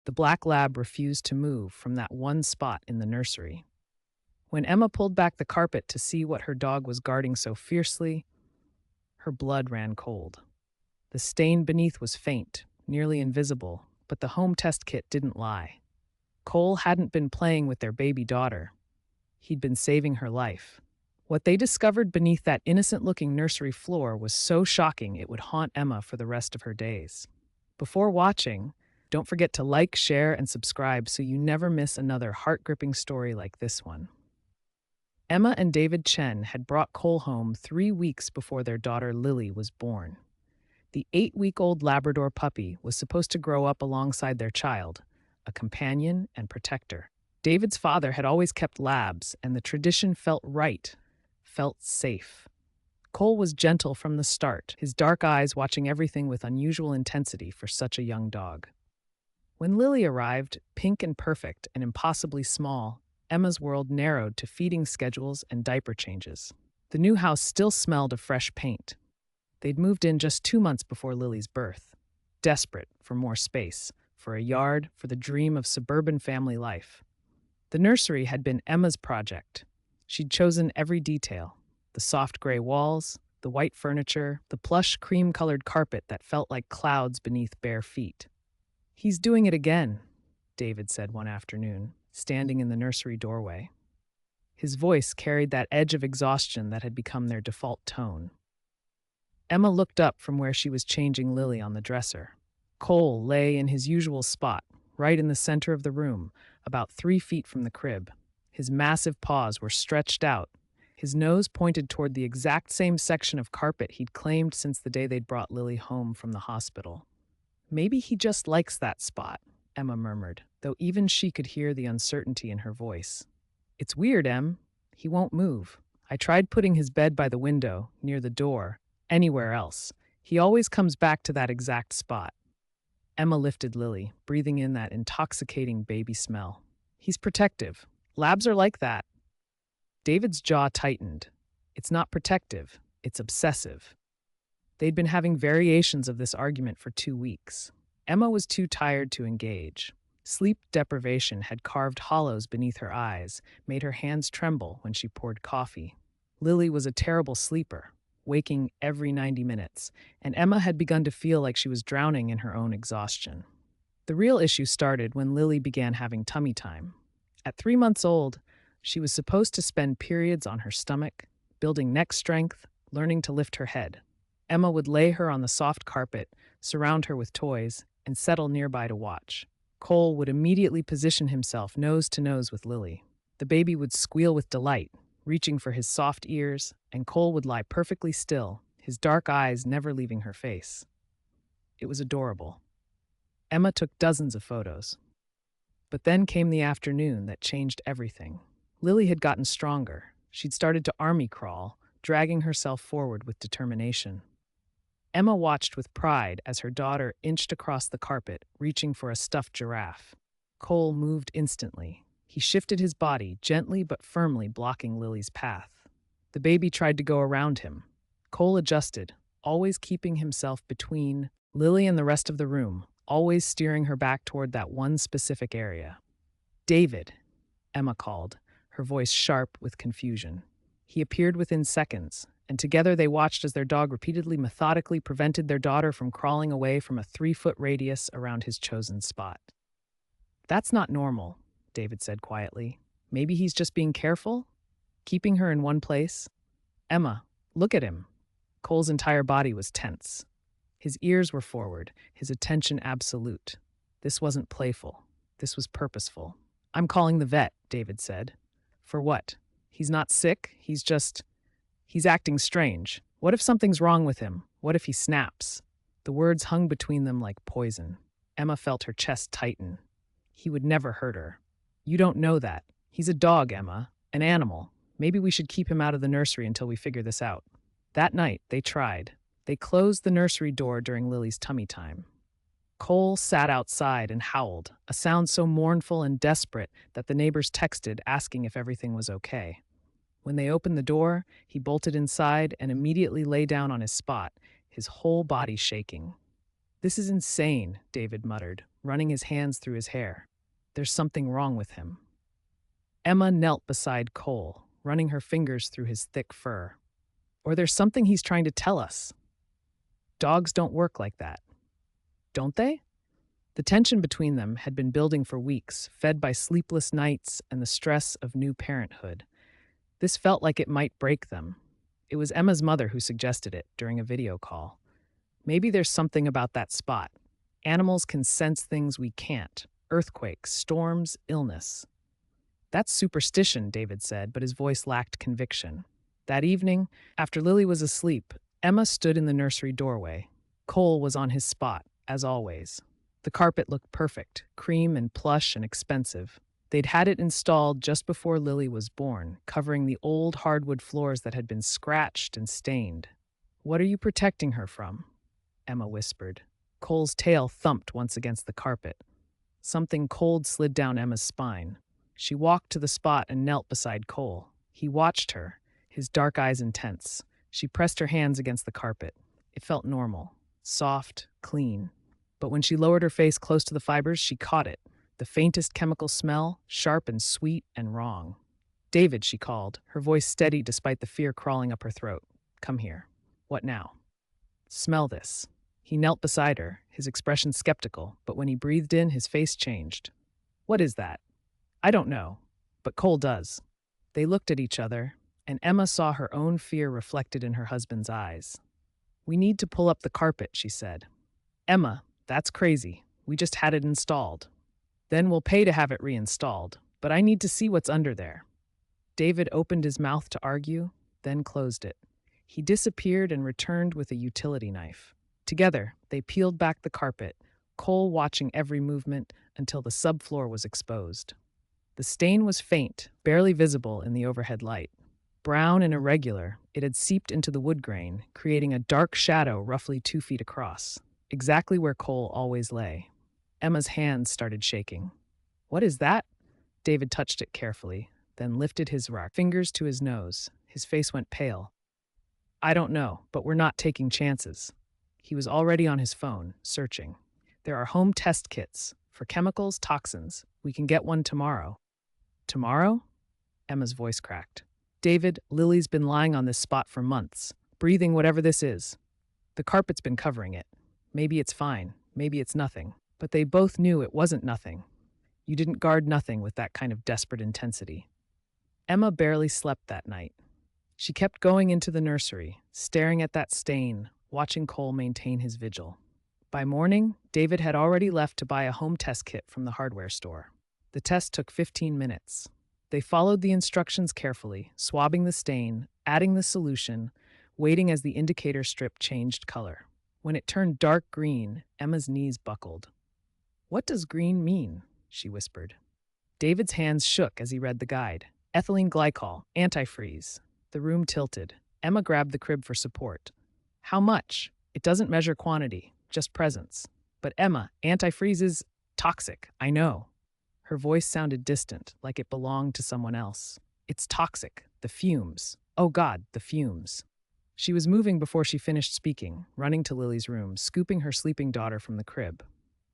The black lab refused to move from that one spot in the nursery. When Emma pulled back the carpet to see what her dog was guarding so fiercely, her blood ran cold. The stain beneath was faint, nearly invisible, but the home test kit didn't lie. Cole hadn't been playing with their baby daughter. He'd been saving her life. What they discovered beneath that innocent-looking nursery floor was so shocking it would haunt Emma for the rest of her days. Before watching, don't forget to like, share, and subscribe so you never miss another heart-gripping story like this one. Emma and David Chen had brought Cole home 3 weeks before their daughter Lily was born. The 8-week-old Labrador puppy was supposed to grow up alongside their child, a companion and protector. David's father had always kept labs, and the tradition felt right, felt safe. Cole was gentle from the start, his dark eyes watching everything with unusual intensity for such a young dog. When Lily arrived, pink and perfect and impossibly small, Emma's world narrowed to feeding schedules and diaper changes. The new house still smelled of fresh paint. They'd moved in just 2 months before Lily's birth, desperate for more space, for a yard, for the dream of suburban family life. The nursery had been Emma's project. She'd chosen every detail: the soft gray walls, the white furniture, the plush cream-colored carpet that felt like clouds beneath bare feet. "He's doing it again," David said one afternoon, standing in the nursery doorway. His voice carried that edge of exhaustion that had become their default tone. Emma looked up from where she was changing Lily on the dresser. Cole lay in his usual spot, right in the center of the room, about 3 feet from the crib. His massive paws were stretched out. His nose pointed toward the exact same section of carpet he'd claimed since the day they'd brought Lily home from the hospital. "Maybe he just likes that spot," Emma murmured, though even she could hear the uncertainty in her voice. "It's weird, Em. He won't move. I tried putting his bed by the window, near the door, anywhere else. He always comes back to that exact spot." Emma lifted Lily, breathing in that intoxicating baby smell. "He's protective. Labs are like that." David's jaw tightened. "It's not protective, it's obsessive." They'd been having variations of this argument for 2 weeks. Emma was too tired to engage. Sleep deprivation had carved hollows beneath her eyes, made her hands tremble when she poured coffee. Lily was a terrible sleeper, waking every 90 minutes, and Emma had begun to feel like she was drowning in her own exhaustion. The real issue started when Lily began having tummy time. At 3 months old, she was supposed to spend periods on her stomach, building neck strength, learning to lift her head. Emma would lay her on the soft carpet, surround her with toys, and settle nearby to watch. Cole would immediately position himself nose to nose with Lily. The baby would squeal with delight, reaching for his soft ears, and Cole would lie perfectly still, his dark eyes never leaving her face. It was adorable. Emma took dozens of photos. But then came the afternoon that changed everything. Lily had gotten stronger. She'd started to army crawl, dragging herself forward with determination. Emma watched with pride as her daughter inched across the carpet, reaching for a stuffed giraffe. Cole moved instantly. He shifted his body, gently but firmly blocking Lily's path. The baby tried to go around him. Cole adjusted, always keeping himself between Lily and the rest of the room, always steering her back toward that one specific area. "David," Emma called, her voice sharp with confusion. He appeared within seconds, and together they watched as their dog repeatedly, methodically prevented their daughter from crawling away from a 3-foot radius around his chosen spot. "That's not normal," David said quietly. "Maybe he's just being careful, keeping her in one place." "Emma, look at him." Cole's entire body was tense. His ears were forward, his attention absolute. This wasn't playful. This was purposeful. "I'm calling the vet," David said. "For what? He's not sick, he's acting strange. What if something's wrong with him? What if he snaps?" The words hung between them like poison. Emma felt her chest tighten. He would never hurt her. "You don't know that. He's a dog, Emma. An animal. Maybe we should keep him out of the nursery until we figure this out." That night, they tried. They closed the nursery door during Lily's tummy time. Cole sat outside and howled, a sound so mournful and desperate that the neighbors texted asking if everything was okay. When they opened the door, he bolted inside and immediately lay down on his spot, his whole body shaking. This is insane, David muttered, running his hands through his hair. There's something wrong with him. Emma knelt beside Cole, running her fingers through his thick fur. Or there's something he's trying to tell us. Dogs don't work like that, don't they? The tension between them had been building for weeks, fed by sleepless nights and the stress of new parenthood. This felt like it might break them. It was Emma's mother who suggested it during a video call. Maybe there's something about that spot. Animals can sense things we can't. Earthquakes, storms, illness. That's superstition, David said, but his voice lacked conviction. That evening, after Lily was asleep, Emma stood in the nursery doorway. Cole was on his spot, as always. The carpet looked perfect, cream and plush and expensive. They'd had it installed just before Lily was born, covering the old hardwood floors that had been scratched and stained. "What are you protecting her from?" Emma whispered. Cole's tail thumped once against the carpet. Something cold slid down Emma's spine. She walked to the spot and knelt beside Cole. He watched her, his dark eyes intense. She pressed her hands against the carpet. It felt normal, soft, clean. But when she lowered her face close to the fibers, she caught it. The faintest chemical smell, sharp and sweet and wrong. "David," she called, her voice steady despite the fear crawling up her throat. "Come here." "What now?" "Smell this." He knelt beside her, his expression skeptical, but when he breathed in, his face changed. "What is that?" "I don't know, but Cole does." They looked at each other, and Emma saw her own fear reflected in her husband's eyes. "We need to pull up the carpet," she said. "Emma, that's crazy. We just had it installed." "Then we'll pay to have it reinstalled, but I need to see what's under there." David opened his mouth to argue, then closed it. He disappeared and returned with a utility knife. Together, they peeled back the carpet, Cole watching every movement until the subfloor was exposed. The stain was faint, barely visible in the overhead light. Brown and irregular, it had seeped into the wood grain, creating a dark shadow roughly 2 feet across, exactly where Cole always lay. Emma's hands started shaking. "What is that?" David touched it carefully, then lifted his fingers to his nose. His face went pale. "I don't know, but we're not taking chances." He was already on his phone, searching. "There are home test kits for chemicals, toxins. We can get one tomorrow." "Tomorrow?" Emma's voice cracked. "David, Lily's been lying on this spot for months, breathing whatever this is. The carpet's been covering it. Maybe it's fine, maybe it's nothing. But they both knew it wasn't nothing. You didn't guard nothing with that kind of desperate intensity." Emma barely slept that night. She kept going into the nursery, staring at that stain, watching Cole maintain his vigil. By morning, David had already left to buy a home test kit from the hardware store. The test took 15 minutes. They followed the instructions carefully, swabbing the stain, adding the solution, waiting as the indicator strip changed color. When it turned dark green, Emma's knees buckled. "What does green mean?" she whispered. David's hands shook as he read the guide. "Ethylene glycol, antifreeze." The room tilted. Emma grabbed the crib for support. "How much?" "It doesn't measure quantity, just presence." "But Emma, antifreeze is toxic, I know." Her voice sounded distant, like it belonged to someone else. "It's toxic. The fumes. Oh God, the fumes." She was moving before she finished speaking, running to Lily's room, scooping her sleeping daughter from the crib.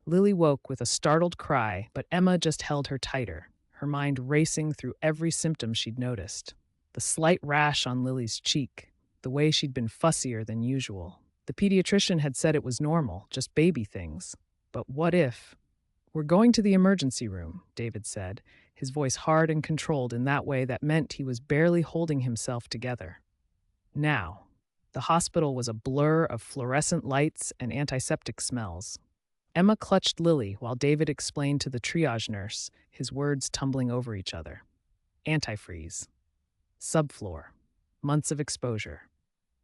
Lily woke with a startled cry, but Emma just held her tighter, her mind racing through every symptom she'd noticed. The slight rash on Lily's cheek, the way she'd been fussier than usual. The pediatrician had said it was normal, just baby things. But what if? "We're going to the emergency room," David said, his voice hard and controlled in that way that meant he was barely holding himself together. Now. The hospital was a blur of fluorescent lights and antiseptic smells. Emma clutched Lily while David explained to the triage nurse, his words tumbling over each other. Antifreeze. Subfloor. Months of exposure.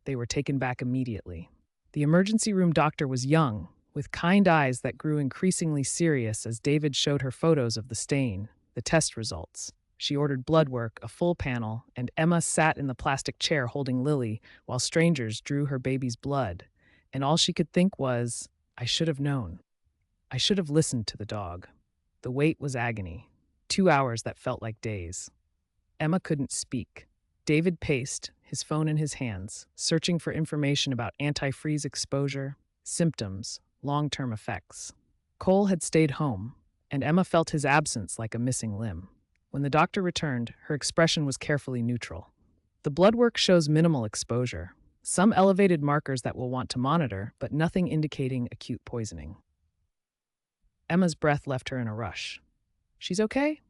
They were taken back immediately. The emergency room doctor was young, with kind eyes that grew increasingly serious as David showed her photos of the stain, the test results. She ordered blood work, a full panel, and Emma sat in the plastic chair holding Lily while strangers drew her baby's blood. And all she could think was, "I should have known. I should have listened to the dog." The wait was agony. 2 hours that felt like days. Emma couldn't speak. David paced, his phone in his hands, searching for information about antifreeze exposure, symptoms, long-term effects. Cole had stayed home, and Emma felt his absence like a missing limb. When the doctor returned, her expression was carefully neutral. The blood work shows minimal exposure, some elevated markers that we'll want to monitor, but nothing indicating acute poisoning. Emma's breath left her in a rush. She's okay?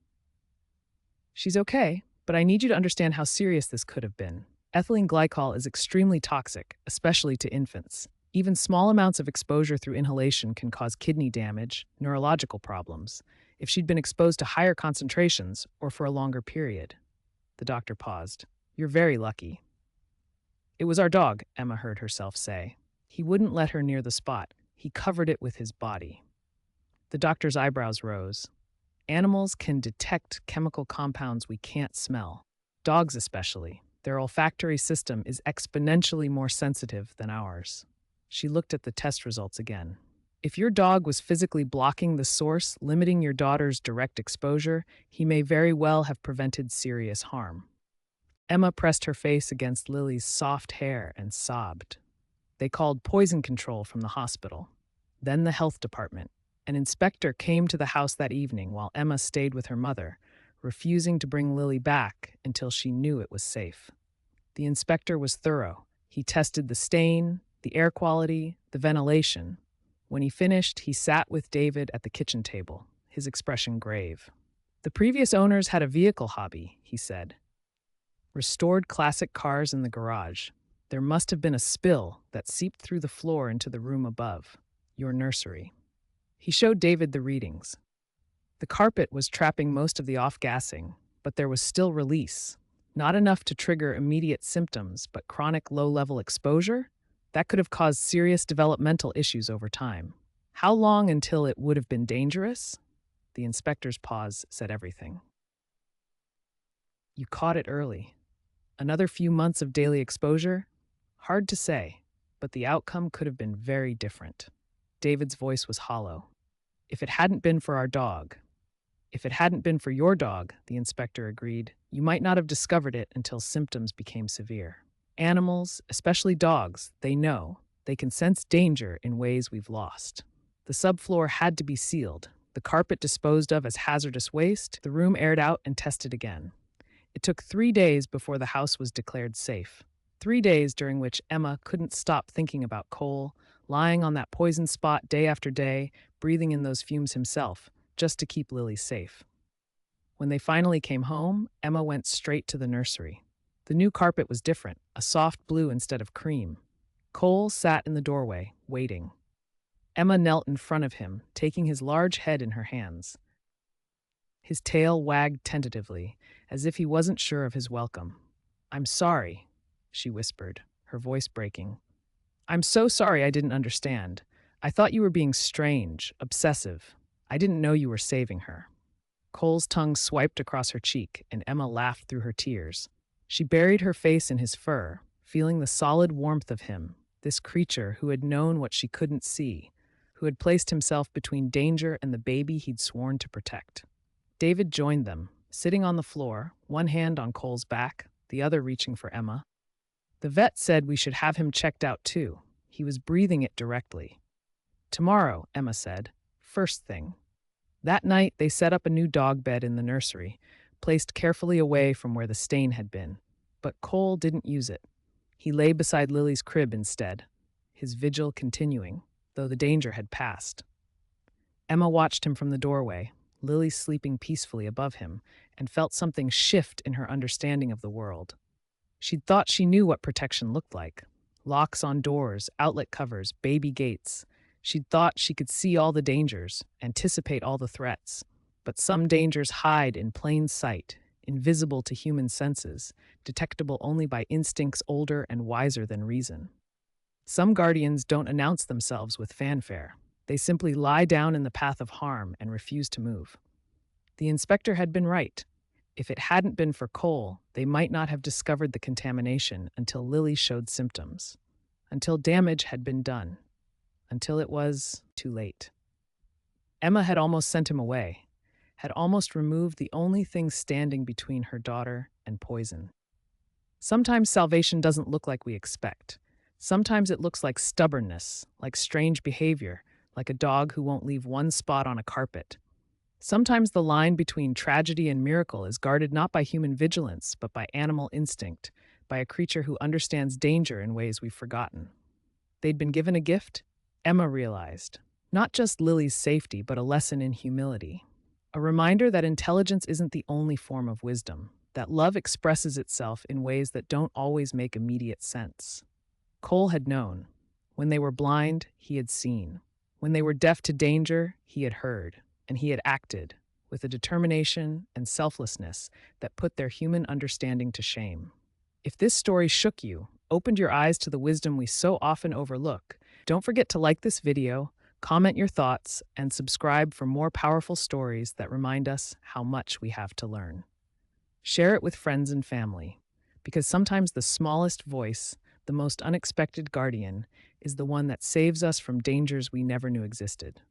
She's okay, but I need you to understand how serious this could have been. Ethylene glycol is extremely toxic, especially to infants. Even small amounts of exposure through inhalation can cause kidney damage, neurological problems, if she'd been exposed to higher concentrations or for a longer period. The doctor paused. You're very lucky. It was our dog, Emma heard herself say. He wouldn't let her near the spot. He covered it with his body. The doctor's eyebrows rose. Animals can detect chemical compounds we can't smell. Dogs especially. Their olfactory system is exponentially more sensitive than ours. She looked at the test results again. If your dog was physically blocking the source, limiting your daughter's direct exposure, he may very well have prevented serious harm. Emma pressed her face against Lily's soft hair and sobbed. They called poison control from the hospital. Then the health department. An inspector came to the house that evening while Emma stayed with her mother, refusing to bring Lily back until she knew it was safe. The inspector was thorough. He tested the stain, the air quality, the ventilation. When he finished, he sat with David at the kitchen table, his expression grave. The previous owners had a vehicle hobby, he said. Restored classic cars in the garage. There must have been a spill that seeped through the floor into the room above, your nursery. He showed David the readings. The carpet was trapping most of the off-gassing, but there was still release. Not enough to trigger immediate symptoms, but chronic low-level exposure? That could have caused serious developmental issues over time. How long until it would have been dangerous? The inspector's pause said everything. You caught it early. Another few months of daily exposure? Hard to say, but the outcome could have been very different. David's voice was hollow. If it hadn't been for our dog, if it hadn't been for your dog, the inspector agreed, you might not have discovered it until symptoms became severe. Animals, especially dogs, they know. They can sense danger in ways we've lost. The subfloor had to be sealed, the carpet disposed of as hazardous waste, the room aired out and tested again. It took 3 days before the house was declared safe. 3 days during which Emma couldn't stop thinking about Cole, lying on that poison spot day after day, breathing in those fumes himself, just to keep Lily safe. When they finally came home, Emma went straight to the nursery. The new carpet was different, a soft blue instead of cream. Cole sat in the doorway, waiting. Emma knelt in front of him, taking his large head in her hands. His tail wagged tentatively, as if he wasn't sure of his welcome. I'm sorry, she whispered, her voice breaking. I'm so sorry I didn't understand. I thought you were being strange, obsessive. I didn't know you were saving her. Cole's tongue swiped across her cheek, and Emma laughed through her tears. She buried her face in his fur, feeling the solid warmth of him, this creature who had known what she couldn't see, who had placed himself between danger and the baby he'd sworn to protect. David joined them, sitting on the floor, one hand on Cole's back, the other reaching for Emma. The vet said we should have him checked out too. He was breathing it directly. Tomorrow, Emma said. First thing. That night, they set up a new dog bed in the nursery, placed carefully away from where the stain had been. But Cole didn't use it. He lay beside Lily's crib instead, his vigil continuing, though the danger had passed. Emma watched him from the doorway, Lily sleeping peacefully above him, and felt something shift in her understanding of the world. She'd thought she knew what protection looked like. Locks on doors, outlet covers, baby gates. She'd thought she could see all the dangers, anticipate all the threats. But some dangers hide in plain sight, invisible to human senses, detectable only by instincts older and wiser than reason. Some guardians don't announce themselves with fanfare. They simply lie down in the path of harm and refuse to move. The inspector had been right. If it hadn't been for Cole, they might not have discovered the contamination until Lily showed symptoms, until damage had been done, until it was too late. Emma had almost sent him away, had almost removed the only thing standing between her daughter and poison. Sometimes salvation doesn't look like we expect. Sometimes it looks like stubbornness, like strange behavior, like a dog who won't leave one spot on a carpet. Sometimes the line between tragedy and miracle is guarded not by human vigilance, but by animal instinct, by a creature who understands danger in ways we've forgotten. They'd been given a gift, Emma realized. Not just Lily's safety, but a lesson in humility. A reminder that intelligence isn't the only form of wisdom, that love expresses itself in ways that don't always make immediate sense. Cole had known. When they were blind, he had seen. When they were deaf to danger, he had heard. And he had acted, with a determination and selflessness that put their human understanding to shame. If this story shook you, opened your eyes to the wisdom we so often overlook, don't forget to like this video, comment your thoughts, and subscribe for more powerful stories that remind us how much we have to learn. Share it with friends and family, because sometimes the smallest voice, the most unexpected guardian, is the one that saves us from dangers we never knew existed.